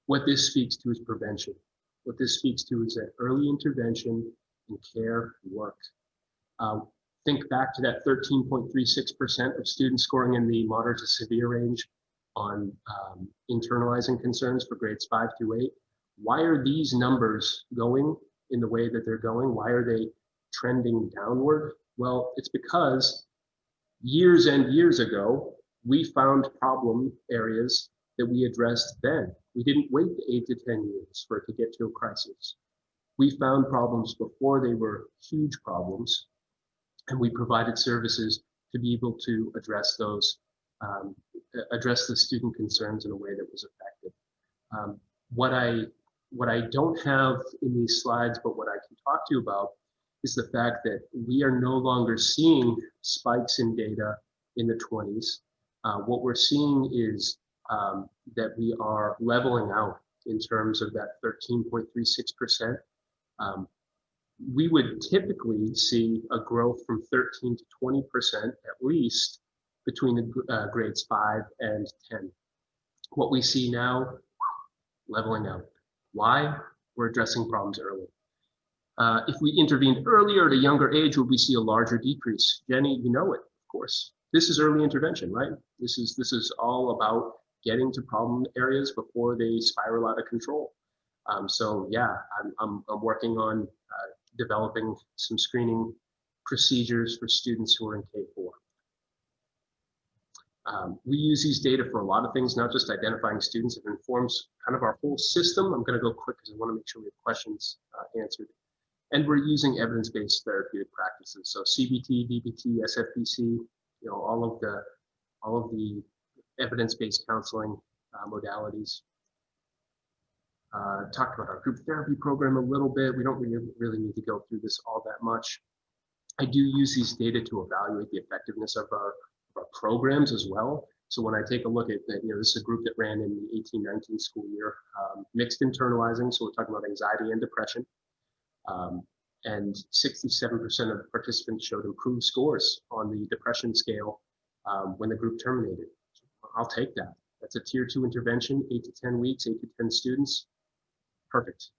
What this speaks to is prevention. What this speaks to is that early intervention and care work. Think back to that 13.36% of students scoring in the moderate to severe range on internalizing concerns for grades 5 through 8. Why are these numbers going in the way that they're going? Why are they trending downward? Well, it's because years and years ago, we found problem areas that we addressed then. We didn't wait 8 to 10 years for it to get to a crisis. We found problems before they were huge problems, and we provided services to be able to address those, address the student concerns in a way that was effective. What I don't have in these slides, but what I can talk to you about, is the fact that we are no longer seeing spikes in data in the 20s. What we're seeing is that we are leveling out in terms of that 13.36%. We would typically see a growth from 13 to 20% at least between the grades 5 and 10. What we see now, leveling out. Why? We're addressing problems early. If we intervened earlier at a younger age, would we see a larger decrease? Jenny, you know it, of course. This is early intervention, right? This is all about getting to problem areas before they spiral out of control. So yeah, I'm working on developing some screening procedures for students who are in K4. We use these data for a lot of things, not just identifying students. It informs kind of our whole system. I'm going to go quick because I want to make sure we have questions answered. And we're using evidence-based therapeutic practices. So CBT, DBT, SFBC, all of the evidence-based counseling modalities. Talked about our group therapy program a little bit. We don't really need to go through this all that much. I do use these data to evaluate the effectiveness of our programs as well. So when I take a look at that, this is a group that ran in the 18-19 school year, mixed internalizing. So we're talking about anxiety and depression. And 67% of the participants showed improved scores on the depression scale when the group terminated. I'll take that. That's a tier 2 intervention, 8 to 10 weeks, 8 to 10 students. Perfect.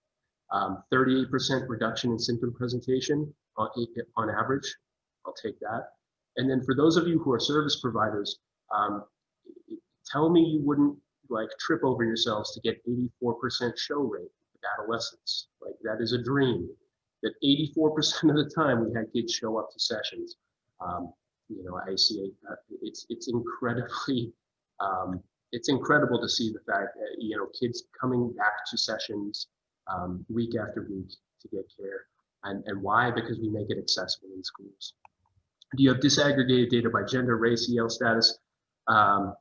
38% reduction in symptom presentation on average. I'll take that. And then for those of you who are service providers, tell me you wouldn't like trip over yourselves to get 84% show rate with adolescents. Like that is a dream. That 84% of the time we had kids show up to sessions. I see it's incredibly, it's incredible to see the fact that, kids coming back to sessions week after week to get care. And why? Because we make it accessible in schools. Do you have disaggregated data by gender, race, EL status?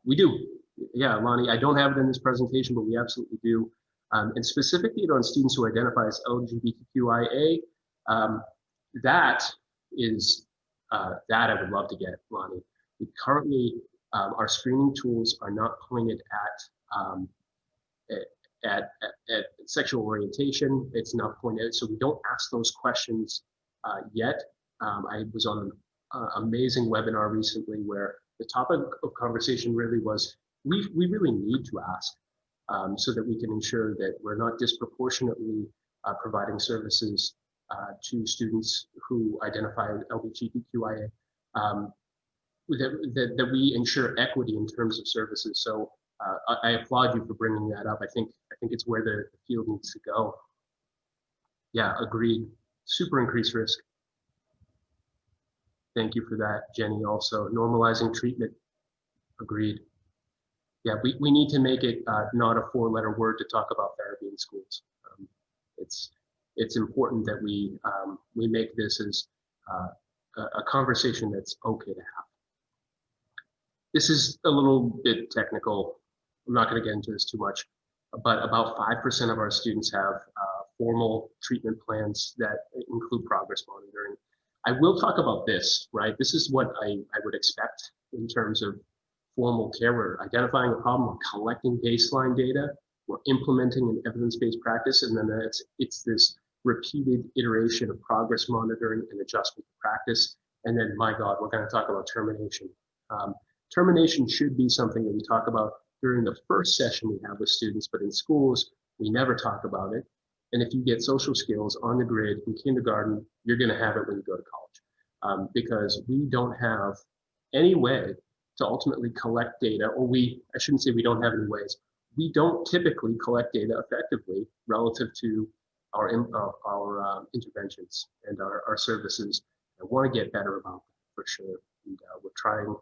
We do. Yeah, Lonnie, I don't have it in this presentation, but we absolutely do. And specifically on students who identify as LGBTQIA, that I would love to get, Lonnie. We currently, our screening tools are not pointed at sexual orientation. It's not pointed, so we don't ask those questions yet. I was on an amazing webinar recently where the topic of conversation really was, we really need to ask so that we can ensure that we're not disproportionately providing services to students who identify as LGBTQIA, that we ensure equity in terms of services. So I applaud you for bringing that up. I think it's where the field needs to go. Yeah, agreed. Super increased risk. Thank you for that, Jenny. Also, normalizing treatment. Agreed. Yeah, we need to make it not a 4-letter word to talk about therapy in schools. It's important that we make this as a conversation that's okay to have. This is a little bit technical. I'm not going to get into this too much, but about 5% of our students have formal treatment plans that include progress monitoring. I will talk about this, right? This is what I would expect in terms of formal care. We're identifying a problem, we're collecting baseline data, we're implementing an evidence-based practice, and then it's this repeated iteration of progress monitoring and adjustment to practice. And then, my God, we're going to talk about termination. Termination should be something that we talk about during the first session we have with students, but in schools, we never talk about it. And if you get social skills on the grid in kindergarten, you're going to have it when you go to college, because we don't have any way to ultimately collect data, or I shouldn't say we don't have any ways. We don't typically collect data effectively relative to our interventions and our services. I want to get better about that for sure. And we're trying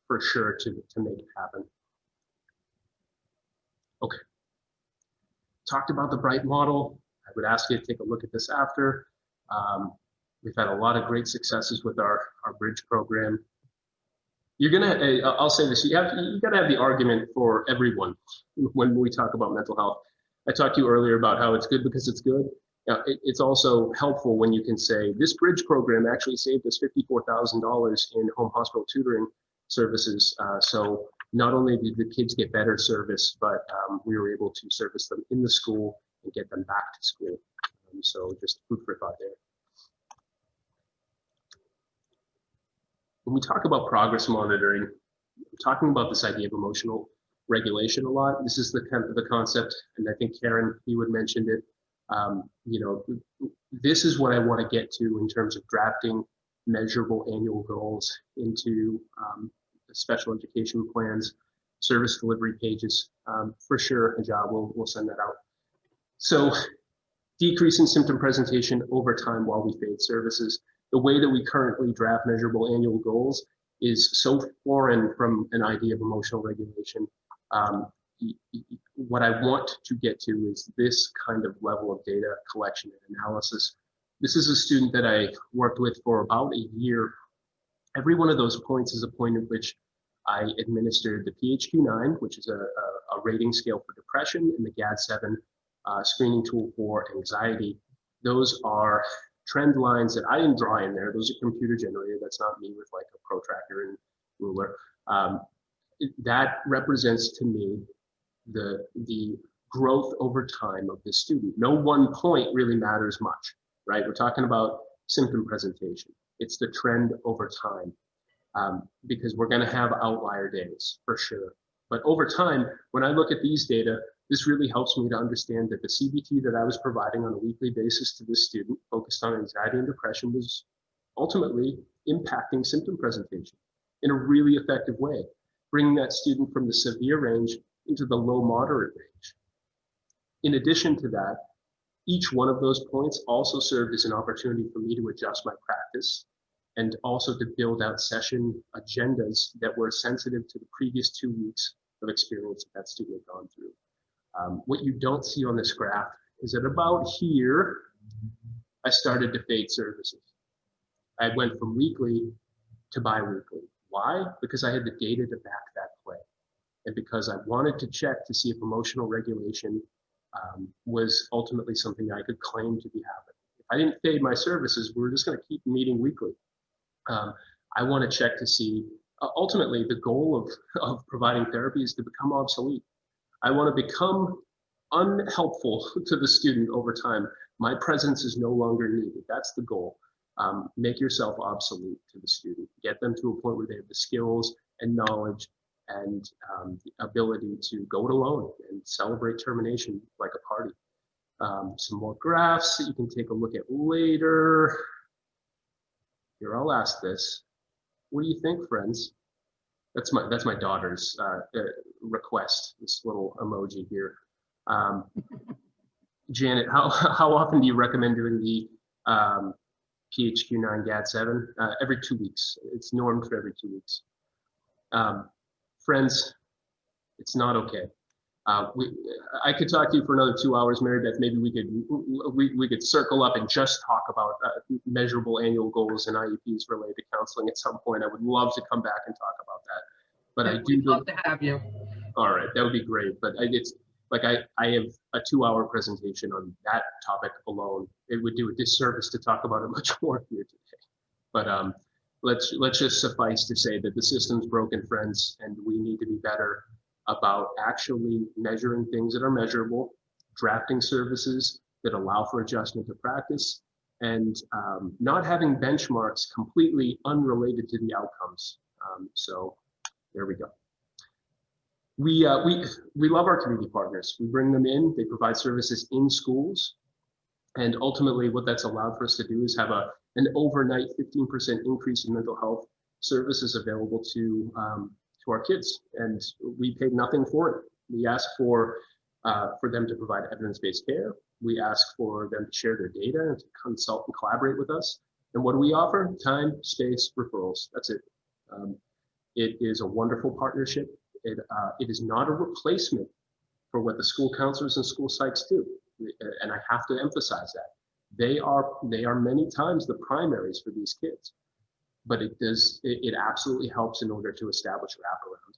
for sure to make it happen. Okay. Talked about the BRIGHT model. I would ask you to take a look at this after. We've had a lot of great successes with our bridge program. You're gonna, I'll say this, you gotta have the argument for everyone when we talk about mental health. I talked to you earlier about how it's good because it's good. It's also helpful when you can say, this bridge program actually saved us $54,000 in home hospital tutoring services. So not only did the kids get better service, but we were able to service them in the school and get them back to school. So just food for thought there. When we talk about progress monitoring, we're talking about this idea of emotional regulation a lot. This is the concept, and I think Karen, you had mentioned it. This is what I want to get to in terms of drafting measurable annual goals into special education plans, service delivery pages. For sure, Ajah, we'll send that out. So decrease in symptom presentation over time while we fade services. The way that we currently draft measurable annual goals is so foreign from an idea of emotional regulation. What I want to get to is this kind of level of data collection and analysis. This is a student that I worked with for about a year. Every one of those points is a point at which I administered the PHQ-9, which is a rating scale for depression, and the GAD-7 screening tool for anxiety. Those are trend lines that I didn't draw in there. Those are computer generated. That's not me with like a protractor and ruler. that represents to me the growth over time of the student. No one point really matters much, right? We're talking about symptom presentation. It's the trend over time, because we're going to have outlier days for sure. But over time, when I look at these data, this really helps me to understand that the CBT that I was providing on a weekly basis to this student focused on anxiety and depression was ultimately impacting symptom presentation in a really effective way, bringing that student from the severe range into the low moderate range. In addition to that, each one of those points also served as an opportunity for me to adjust my practice and also to build out session agendas that were sensitive to the previous 2 weeks of experience that student had gone through. What you don't see on this graph is that about here, I started to fade services. I went from weekly to bi-weekly. Why? Because I had the data to back that play. And because I wanted to check to see if emotional regulation was ultimately something I could claim to be happening. If I didn't fade my services, we were just going to keep meeting weekly. I want to check to see, ultimately, the goal of providing therapy is to become obsolete. I want to become unhelpful to the student over time. My presence is no longer needed. That's the goal. Make yourself obsolete to the student. Get them to a point where they have the skills and knowledge and the ability to go it alone and celebrate termination like a party. Some more graphs that you can take a look at later. Here, I'll ask this. What do you think, friends? That's my daughter's request, this little emoji here. Janet, how often do you recommend doing the PHQ-9 GAD-7? Every 2 weeks. It's normed for every 2 weeks. Friends, it's not okay. I could talk to you for another 2 hours, Mary Beth. Maybe we could circle up and just talk about measurable annual goals and IEPs related to counseling at some point. I would love to come back and talk about that. But I do love to have you. All right, that would be great. But it's like I have a 2-hour presentation on that topic alone. It would do a disservice to talk about it much more here today. But let's just suffice to say that the system's broken, friends, and we need to be better about actually measuring things that are measurable, drafting services that allow for adjustment to practice, and not having benchmarks completely unrelated to the outcomes. So there we go. We love our community partners. We bring them in, they provide services in schools. And ultimately what that's allowed for us to do is have an overnight 15% increase in mental health services available to our kids. And we paid nothing for it. We asked for them to provide evidence-based care. We asked for them to share their data and to consult and collaborate with us. And what do we offer? Time, space, referrals. That's it. It is a wonderful partnership. It is not a replacement for what the school counselors and school psychs do. And I have to emphasize that. They are many times the primaries for these kids. But it absolutely helps in order to establish wraparound.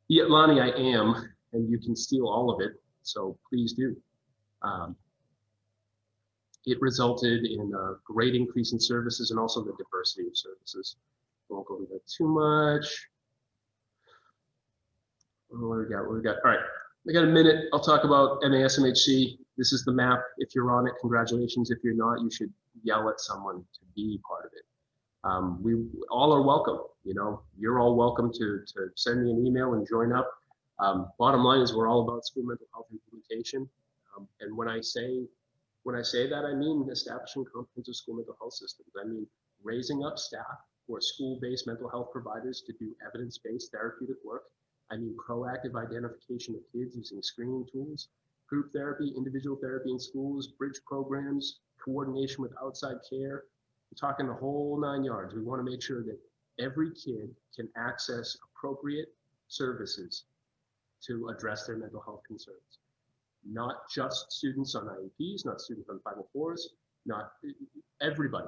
Yeah, Lonnie, I am, and you can steal all of it, so please do. It resulted in a great increase in services and also the diversity of services. I won't go into that too much. What do we got? All right, we got a minute. I'll talk about MASMHC. This is the map. If you're on it, congratulations. If you're not, you should yell at someone to be part of it. We all are welcome. You know, you're all welcome to send me an email and join up. Bottom line is we're all about school mental health implementation. And when I say that, I mean establishing comprehensive school mental health systems. I mean raising up staff who are school-based mental health providers to do evidence-based therapeutic work. I mean proactive identification of kids using screening tools, group therapy, individual therapy in schools, bridge programs, coordination with outside care. We're talking the whole 9 yards. We want to make sure that every kid can access appropriate services to address their mental health concerns. Not just students on IEPs, not students on 504s, not everybody.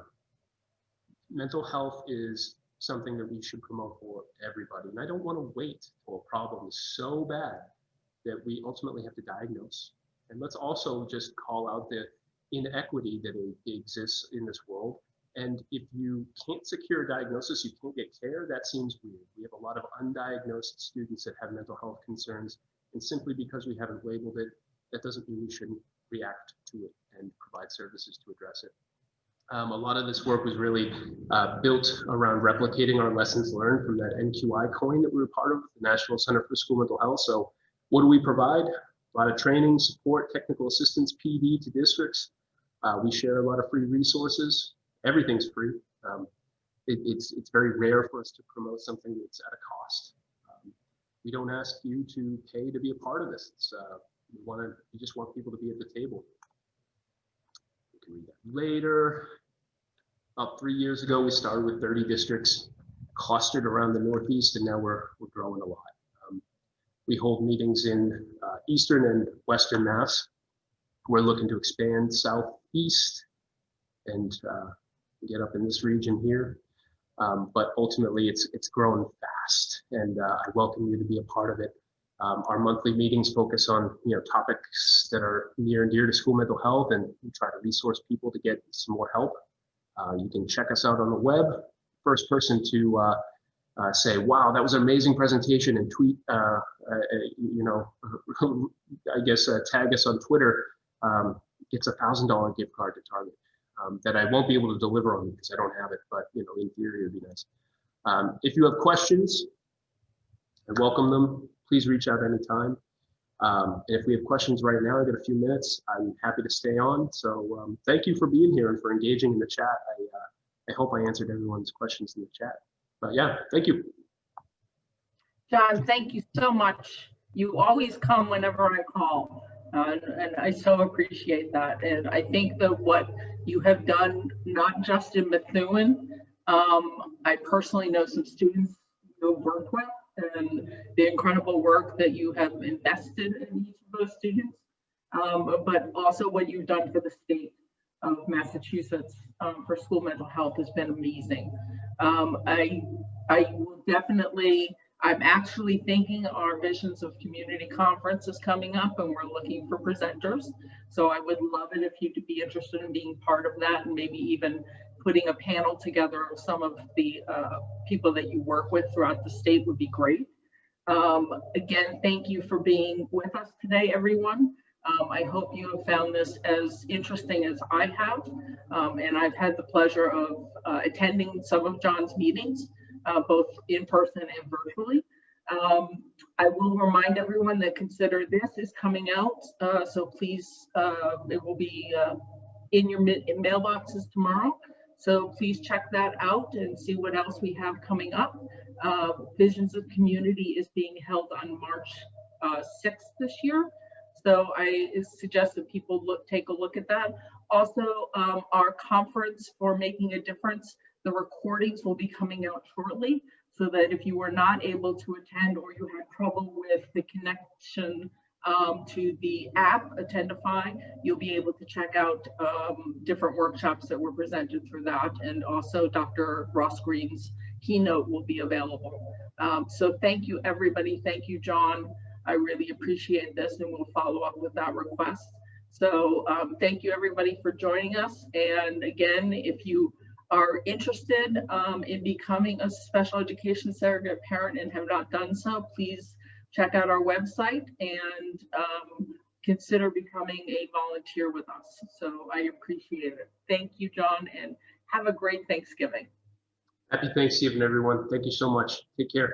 Mental health is something that we should promote for everybody. And I don't want to wait till a problem is so bad that we ultimately have to diagnose. And let's also just call out the inequity that exists in this world And if you can't secure a diagnosis, you can't get care, that seems weird. We have a lot of undiagnosed students that have mental health concerns, and simply because we haven't labeled it, that doesn't mean we shouldn't react to it and provide services to address it. A lot of this work was really built around replicating our lessons learned from that NQI coin that we were part of, the National Center for School Mental Health. So what do we provide? A lot of training, support, technical assistance, PD to districts. We share a lot of free resources. Everything's free. It's very rare for us to promote something that's at a cost. We don't ask you to pay to be a part of this. We just want people to be at the table. We can read that later. About 3 years ago, we started with 30 districts clustered around the Northeast, and now we're growing a lot. We hold meetings in Eastern and Western Mass. We're looking to expand Southeast and get up in this region here. But ultimately, it's growing fast, and I welcome you to be a part of it. Our monthly meetings focus on topics that are near and dear to school mental health, and we try to resource people to get some more help. You can check us out on the web. First person to say, wow, that was an amazing presentation, and tweet, I guess tag us on Twitter, gets a $1,000 gift card to Target that I won't be able to deliver on because I don't have it, but in theory it'd be nice. If you have questions, I welcome them. Please reach out anytime. And if we have questions right now, I've got a few minutes. I'm happy to stay on. So thank you for being here and for engaging in the chat. I hope I answered everyone's questions in the chat. But yeah, thank you. John, thank you so much. You always come whenever I call, and I so appreciate that. And I think that what you have done, not just in Metheun, I personally know some students you've worked with, and the incredible work that you have invested in each of those students, but also what you've done for the state of Massachusetts for school mental health has been amazing. I will definitely, I'm actually thinking our Visions of Community Conference is coming up, and we're looking for presenters. So I would love it if you'd be interested in being part of that, and maybe even putting a panel together of some of the people that you work with throughout the state would be great. Again, thank you for being with us today, everyone. I hope you have found this as interesting as I have, and I've had the pleasure of attending some of John's meetings, both in person and virtually. I will remind everyone that Consider This is coming out, so please, it will be in your mailboxes tomorrow. So please check that out and see what else we have coming up. Visions of Community is being held on March 6th this year. So I suggest that people take a look at that. Also, our conference for Making a Difference, the recordings will be coming out shortly, so that if you were not able to attend or you had trouble with the connection to the app Attendify, you'll be able to check out different workshops that were presented through that, and also Dr. Ross Green's keynote will be available. So thank you, everybody. Thank you, John. I really appreciate this, and we'll follow up with that request. So thank you, everybody, for joining us. And again, if you are interested in becoming a special education surrogate parent and have not done so, please check out our website and consider becoming a volunteer with us. So I appreciate it. Thank you, John, and have a great Thanksgiving. Happy Thanksgiving, everyone. Thank you so much. Take care.